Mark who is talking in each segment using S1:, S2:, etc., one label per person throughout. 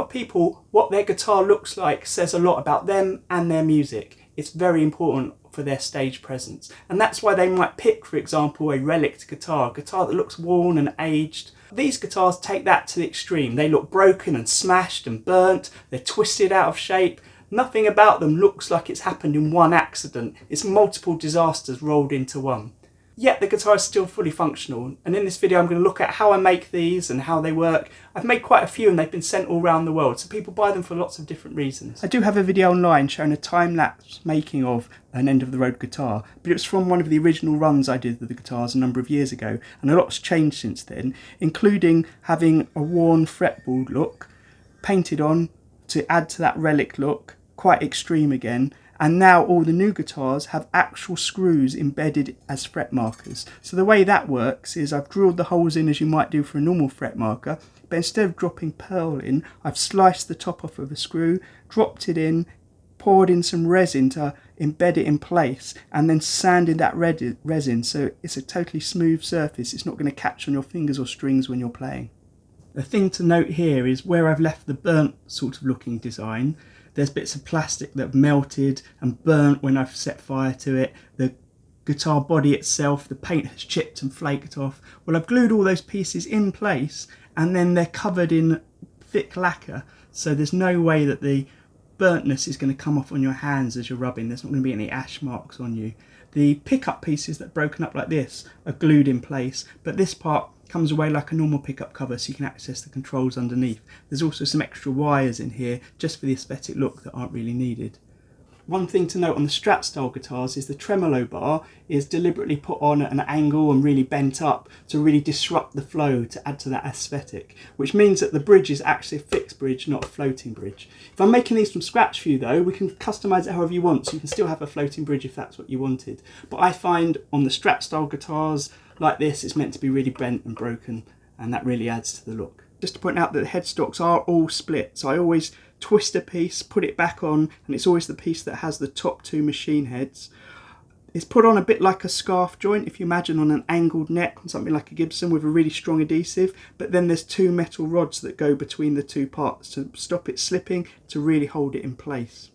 S1: lot of people, what their guitar looks like says a lot about them and their music. It's very important for their stage presence. And that's why they might pick, for example, a relic guitar, a guitar that looks worn and aged. These guitars take that to the extreme. They look broken and smashed and burnt. They're twisted out of shape. Nothing about them looks like it's happened in one accident. It's multiple disasters rolled into one. Yet the guitar is still fully functional, and in this video I'm going to look at how I make these and how they work. I've made quite a few and they've been sent all around the world, so people buy them for lots of different reasons. I do have a video online showing a time-lapse making of an end-of-the-road guitar, but it was from one of the original runs I did with the guitars a number of years ago, and a lot's changed since then, including having a worn fretboard look, painted on to add to that relic look, quite extreme again. And now all the new guitars have actual screws embedded as fret markers. So the way that works is I've drilled the holes in as you might do for a normal fret marker, but instead of dropping pearl in, I've sliced the top off of a screw, dropped it in, poured in some resin to embed it in place, and then sanded that resin so it's a totally smooth surface. It's not going to catch on your fingers or strings when you're playing. The thing to note here is where I've left the burnt sort of looking design, there's bits of plastic that have melted and burnt when I've set fire to it. The guitar body itself, the paint has chipped and flaked off. Well, I've glued all those pieces in place and then they're covered in thick lacquer, so there's no way that the burntness is going to come off on your hands as you're rubbing. There's not going to be any ash marks on you. The pickup pieces that are broken up like this are glued in place, but this part comes away like a normal pickup cover so you can access the controls underneath. There's also some extra wires in here just for the aesthetic look that aren't really needed. One thing to note on the Strat style guitars is the tremolo bar is deliberately put on at an angle and really bent up to really disrupt the flow to add to that aesthetic, which means that the bridge is actually a fixed bridge, not a floating bridge. If I'm making these from scratch for you though, we can customize it however you want, so you can still have a floating bridge if that's what you wanted. But I find on the Strat style guitars like this, it's meant to be really bent and broken, and that really adds to the look. Just to point out that the headstocks are all split, so I always twist a piece, put it back on, and it's always the piece that has the top two machine heads. It's put on a bit like a scarf joint, if you imagine on an angled neck on something like a Gibson with a really strong adhesive, but then there's two metal rods that go between the two parts to stop it slipping, to really hold it in place.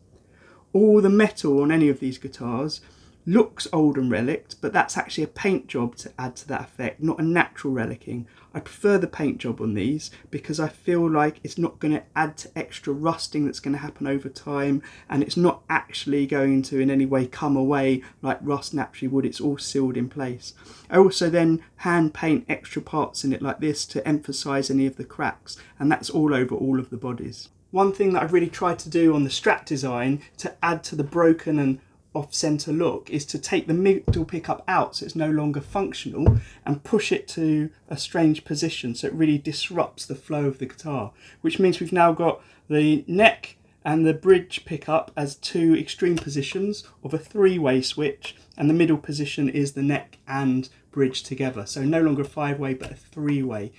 S1: All the metal on any of these guitars looks old and relict, but that's actually a paint job to add to that effect, not a natural relicking. I prefer the paint job on these because I feel like it's not going to add to extra rusting that's going to happen over time, and it's not actually going to in any way come away like rust naturally would. It's all sealed in place. I also then hand paint extra parts in it like this to emphasize any of the cracks, and that's all over all of the bodies. One thing that I've really tried to do on the Strat design to add to the broken and off-center look is to take the middle pickup out so it's no longer functional and push it to a strange position so it really disrupts the flow of the guitar, which means we've now got the neck and the bridge pickup as two extreme positions of a three-way switch, and the middle position is the neck and bridge together, so no longer a five-way but a three-way.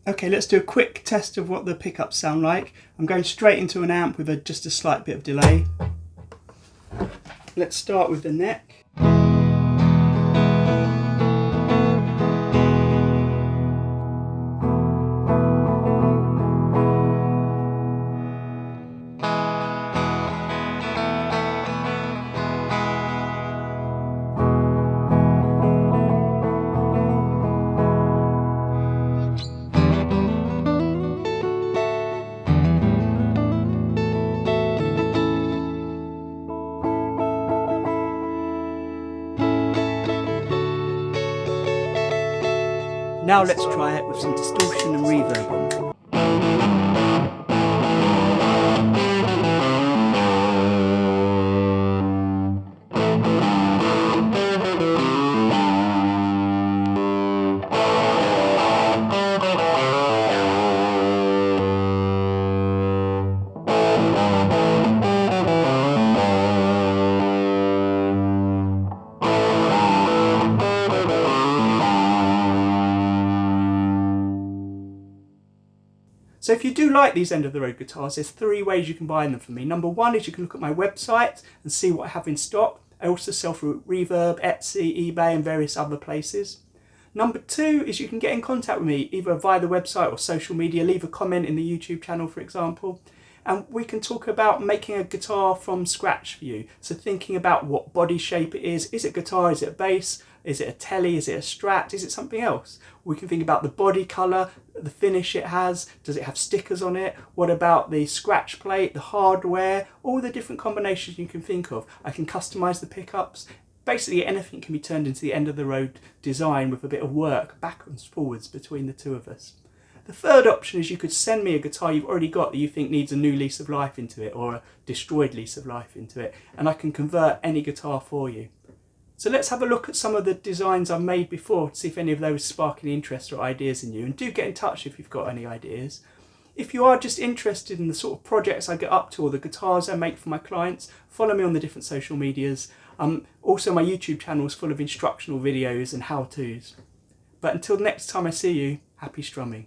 S1: Okay, let's do a quick test of what the pickups sound like. I'm going straight into an amp with just a slight bit of delay. Let's start with the neck. Now let's try it with some distortion and reverb on. So if you do like these end-of-the-road guitars, there's three ways you can buy them from me. Number one is you can look at my website and see what I have in stock. I also sell through Reverb, Etsy, eBay and various other places. Number two is you can get in contact with me either via the website or social media. Leave a comment in the YouTube channel, for example. And we can talk about making a guitar from scratch for you. So thinking about what body shape it is. Is it guitar? Is it a bass? Is it a telly? Is it a Strat? Is it something else? We can think about the body colour, the finish it has. Does it have stickers on it? What about the scratch plate, the hardware, all the different combinations you can think of. I can customise the pickups. Basically anything can be turned into the end of the road design with a bit of work backwards, forwards between the two of us. The third option is you could send me a guitar you've already got that you think needs a new lease of life into it, or a destroyed lease of life into it, and I can convert any guitar for you. So let's have a look at some of the designs I've made before to see if any of those spark any interest or ideas in you, and do get in touch if you've got any ideas. If you are just interested in the sort of projects I get up to or the guitars I make for my clients, follow me on the different social medias. Also my YouTube channel is full of instructional videos and how-tos. But until next time I see you, happy strumming.